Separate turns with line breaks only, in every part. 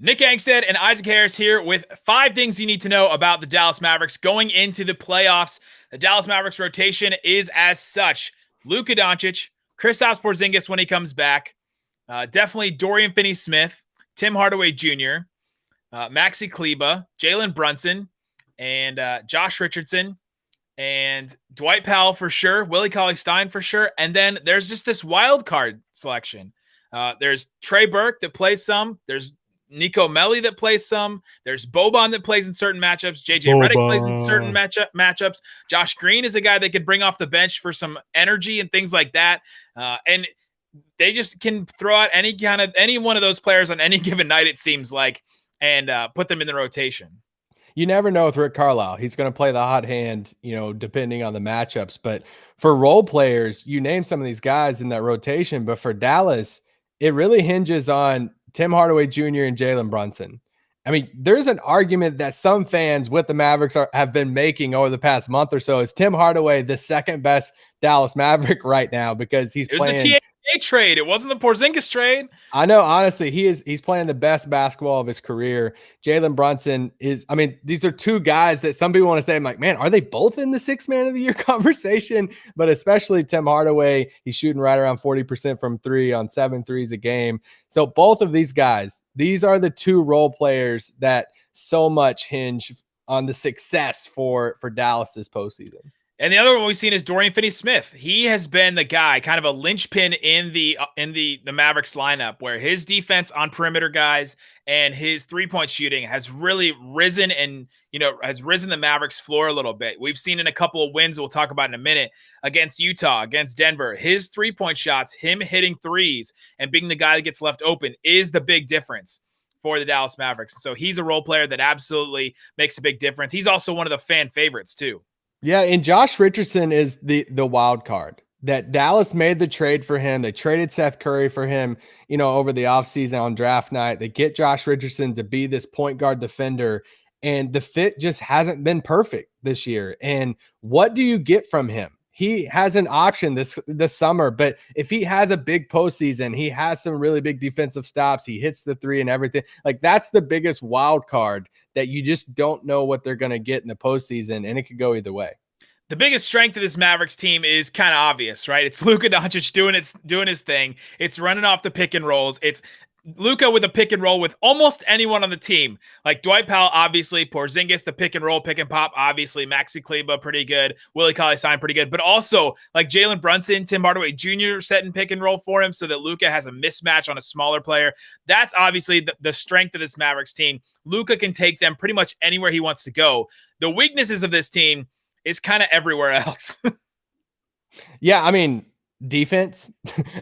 Nick Angstadt and Isaac Harris here with 5 things you need to know about the Dallas Mavericks going into the playoffs. The Dallas Mavericks rotation is as such: Luka Doncic, Kristaps Porzingis when he comes back, definitely Dorian Finney-Smith, Tim Hardaway Jr., Maxi Kleber, Jalen Brunson, and Josh Richardson, and Dwight Powell for sure, Willie Cauley-Stein for sure, and then there's just this wild card selection. There's Trey Burke that plays some. There's Nico Melli that plays some. There's Boban that plays in certain matchups. JJ Redick plays in certain matchups. Josh Green is a guy that can bring off the bench for some energy and things like that. And they just can throw out any one of those players on any given night, it seems like, and put them in the rotation.
You never know with Rick Carlisle. He's going to play the hot hand, depending on the matchups. But for role players, you name some of these guys in that rotation. But for Dallas, it really hinges on Tim Hardaway Jr. and Jalen Brunson. I mean, there's an argument that some fans with the Mavericks have been making over the past month or so. Is Tim Hardaway the second best Dallas Maverick right now because he's playing
the THA trade? It wasn't the Porzingis trade.
I know, honestly, he's playing the best basketball of his career. Jalen Brunson is, I mean, these are two guys that some people want to say, I'm like, man, are they both in the 6th man of the year conversation? But especially Tim Hardaway, he's shooting right around 40% from 3 on 7 threes a game. So both of these guys, these are the two role players that so much hinge on the success for Dallas this postseason.
And the other one we've seen is Dorian Finney-Smith. He has been the guy, kind of a linchpin in the Mavericks lineup, where his defense on perimeter guys and his 3-point shooting has really risen and, has risen the Mavericks floor a little bit. We've seen in a couple of wins we'll talk about in a minute against Utah, against Denver. His 3-point shots, him hitting threes and being the guy that gets left open is the big difference for the Dallas Mavericks. So he's a role player that absolutely makes a big difference. He's also one of the fan favorites too.
Yeah, and Josh Richardson is the wild card. That Dallas made the trade for him. They traded Seth Curry for him, over the offseason on draft night. They get Josh Richardson to be this point guard defender, and the fit just hasn't been perfect this year. And what do you get from him? He has an option this summer, but if he has a big postseason, he has some really big defensive stops. He hits the 3 and everything. Like, that's the biggest wild card that you just don't know what they're going to get in the postseason, and it could go either way.
The biggest strength of this Mavericks team is kind of obvious, right? It's Luka Doncic doing his thing. It's running off the pick and rolls. It's Luka with a pick and roll with almost anyone on the team. Like Dwight Powell, obviously. Porzingis, the pick and roll, pick and pop, obviously. Maxi Kleber, pretty good. Willie Cauley-Stein, pretty good. But also, like Jalen Brunson, Tim Hardaway Jr. setting pick and roll for him so that Luka has a mismatch on a smaller player. That's obviously the strength of this Mavericks team. Luka can take them pretty much anywhere he wants to go. The weaknesses of this team is kind of everywhere else.
Yeah, I mean, defense.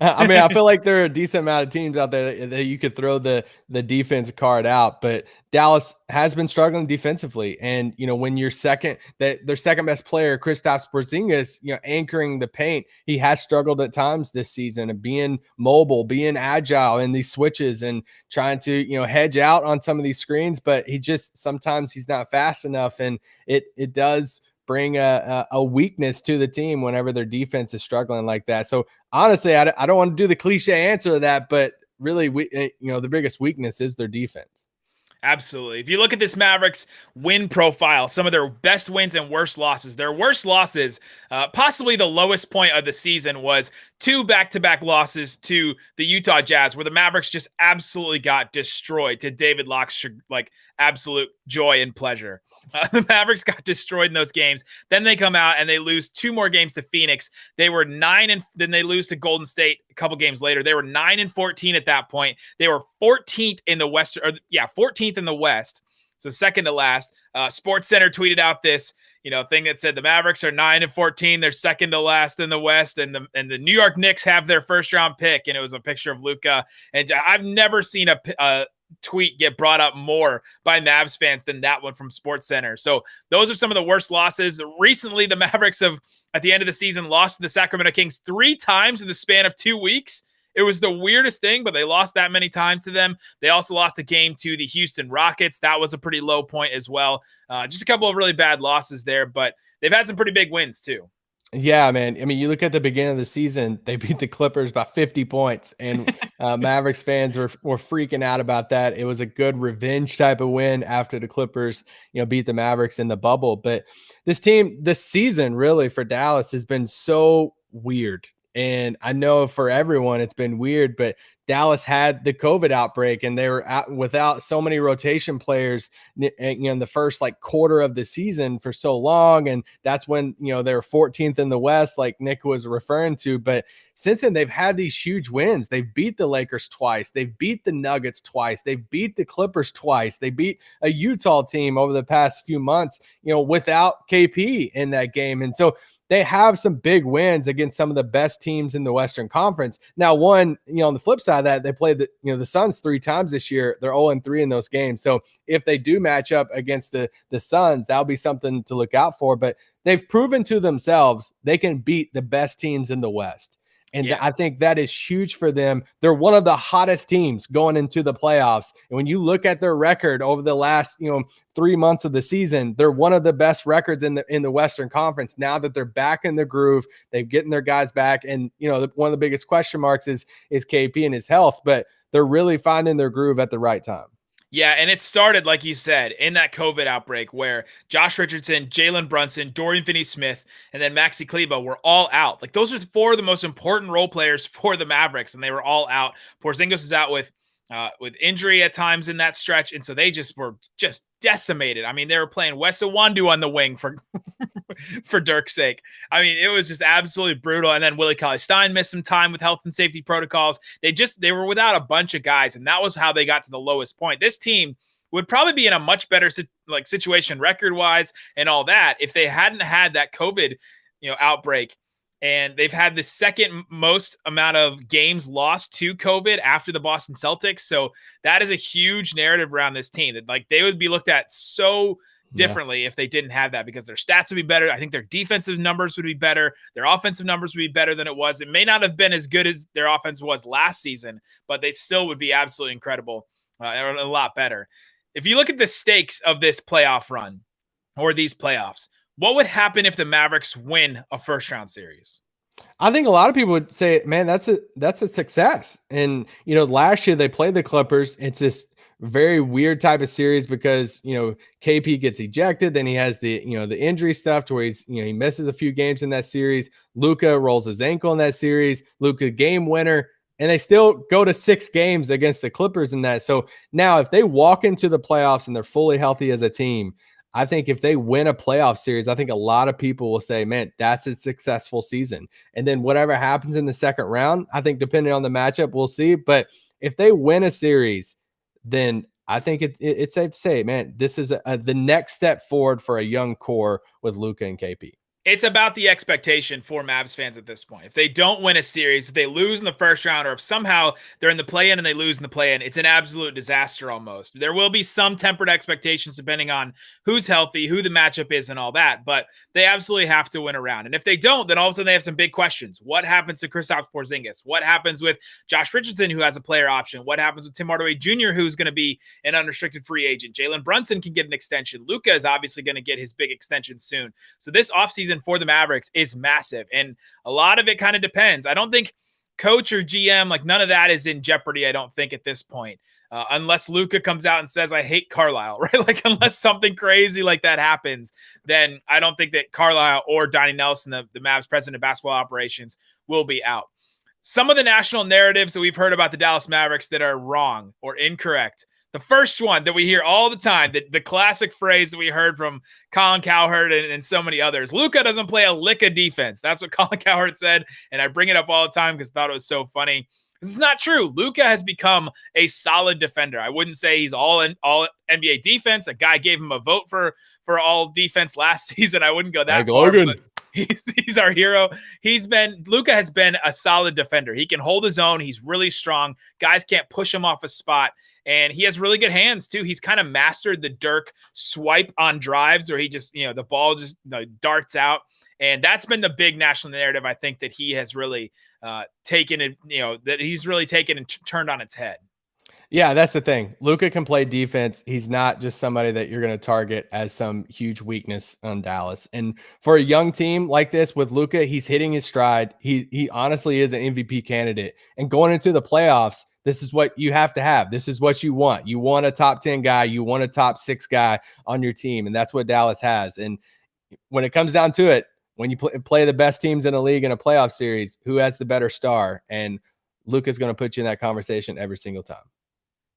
I feel like there are a decent amount of teams out there that you could throw the defense card out, but Dallas has been struggling defensively. And, when their second best player, Kristaps Porzingis, anchoring the paint, he has struggled at times this season of being mobile, being agile in these switches and trying to, hedge out on some of these screens, but sometimes he's not fast enough. And it does bring a weakness to the team whenever their defense is struggling like that. So honestly, I don't want to do the cliche answer to that, but really, the biggest weakness is their defense.
Absolutely. If you look at this Mavericks win profile, some of their best wins and worst losses, their worst losses, possibly the lowest point of the season was 2 back-to-back losses to the Utah Jazz, where the Mavericks just absolutely got destroyed, to David Locke's absolute joy and pleasure. The Mavericks got destroyed in those games. Then they come out and they lose 2 more games to Phoenix. They were 9 and then they lose to Golden State a couple games later. They were 9-14 at that point. They were 14th in the West, 14th in the West. So second to last. SportsCenter tweeted out this, thing that said the Mavericks are 9-14. They're second to last in the West, and the New York Knicks have their first round pick. And it was a picture of Luka. And I've never seen a tweet get brought up more by Mavs fans than that one from SportsCenter. So those are some of the worst losses. Recently, the Mavericks have, at the end of the season, lost to the Sacramento Kings 3 times in the span of 2 weeks. It was the weirdest thing, but they lost that many times to them. They also lost a game to the Houston Rockets. That was a pretty low point as well. Just a couple of really bad losses there, but they've had some pretty big wins too.
Yeah, man. I mean, you look at the beginning of the season, they beat the Clippers by 50 points, and Mavericks fans were freaking out about that. It was a good revenge type of win after the Clippers, beat the Mavericks in the bubble. But this team, this season, really for Dallas has been so weird. And I know for everyone it's been weird, but Dallas had the COVID outbreak, and they were out without so many rotation players in the first quarter of the season for so long. And that's when, they were 14th in the West, like Nick was referring to. But since then, they've had these huge wins. They've beat the Lakers twice. They've beat the Nuggets twice. They've beat the Clippers twice. They beat a Utah team over the past few months, without KP in that game. And so they have some big wins against some of the best teams in the Western Conference. Now, on the flip side of that, they played the Suns 3 times this year. They're 0-3 in those games. So if they do match up against the Suns, that'll be something to look out for. But they've proven to themselves they can beat the best teams in the West. And I think that is huge for them. They're one of the hottest teams going into the playoffs. And when you look at their record over the last, 3 months of the season, they're one of the best records in the Western Conference. Now that they're back in the groove, they're getting their guys back. And, one of the biggest question marks is KP and his health, but they're really finding their groove at the right time.
Yeah, and it started, like you said, in that COVID outbreak where Josh Richardson, Jalen Brunson, Dorian Finney-Smith, and then Maxi Kleber were all out. Those are 4 of the most important role players for the Mavericks, and they were all out. Porzingis was out with injury at times in that stretch, and so they were decimated. I mean, they were playing Wes Iwundu on the wing for for Dirk's sake. I mean, it was just absolutely brutal. And then Willie Cauley-Stein missed some time with health and safety protocols. They were without a bunch of guys, and that was how they got to the lowest point. This team would probably be in a much better situation record-wise and all that if they hadn't had that COVID outbreak. And they've had the second most amount of games lost to COVID after the Boston Celtics. So that is a huge narrative around this team that they would be looked at so differently if they didn't have that, because their stats would be better. I think their defensive numbers would be better. Their offensive numbers would be better than it was. It may not have been as good as their offense was last season, but they still would be absolutely incredible, and a lot better. If you look at the stakes of this playoff run or these playoffs, what would happen if the Mavericks win a first-round series?
I think a lot of people would say, man, that's a success. And, last year they played the Clippers. It's this very weird type of series because, KP gets ejected. Then he has the injury stuff to where he misses a few games in that series. Luka rolls his ankle in that series. Luka game winner. And they still go to 6 games against the Clippers in that. So now if they walk into the playoffs and they're fully healthy as a team, I think if they win a playoff series, I think a lot of people will say, man, that's a successful season. And then whatever happens in the second round, I think depending on the matchup, we'll see. But if they win a series, then I think it's safe to say, man, this is the next step forward for a young core with Luka and KP.
It's about the expectation for Mavs fans at this point. If they don't win a series, if they lose in the first round, or if somehow they're in the play-in and they lose in the play-in, it's an absolute disaster almost. There will be some tempered expectations depending on who's healthy, who the matchup is, and all that, but they absolutely have to win a round. And if they don't, then all of a sudden they have some big questions. What happens to Kristaps Porzingis? What happens with Josh Richardson, who has a player option? What happens with Tim Hardaway Jr., who's going to be an unrestricted free agent? Jalen Brunson can get an extension. Luka is obviously going to get his big extension soon. So this offseason for the Mavericks is massive, and a lot of it kind of depends. I don't think coach or GM, none of that is in jeopardy, I don't think, at this point, unless Luka comes out and says, I hate Carlisle, right? Unless something crazy like that happens, then I don't think that Carlisle or Donnie Nelson, the Mavs president of basketball operations, will be out. Some of the national narratives that we've heard about the Dallas Mavericks that are wrong or incorrect. The first one that we hear all the time, the classic phrase that we heard from Colin Cowherd and so many others, Luka doesn't play a lick of defense. That's what Colin Cowherd said, and I bring it up all the time because I thought it was so funny. This is not true. Luka has become a solid defender. I wouldn't say he's all NBA defense. A guy gave him a vote for all defense last season. I wouldn't go that far. But he's our hero. Luka has been a solid defender. He can hold his own. He's really strong. Guys can't push him off a spot. And he has really good hands, too. He's kind of mastered the Dirk swipe on drives where he just, the ball just darts out. And that's been the big national narrative, I think, that he has really taken it, that he's really taken and turned on its head.
Yeah, that's the thing. Luka can play defense. He's not just somebody that you're going to target as some huge weakness on Dallas. And for a young team like this with Luka, he's hitting his stride. He honestly is an MVP candidate. And going into the playoffs, this is what you have to have. This is what you want. You want a top 10 guy. You want a top 6 guy on your team. And that's what Dallas has. And when it comes down to it, when you play the best teams in the league in a playoff series, who has the better star? And Luka's going to put you in that conversation every single time.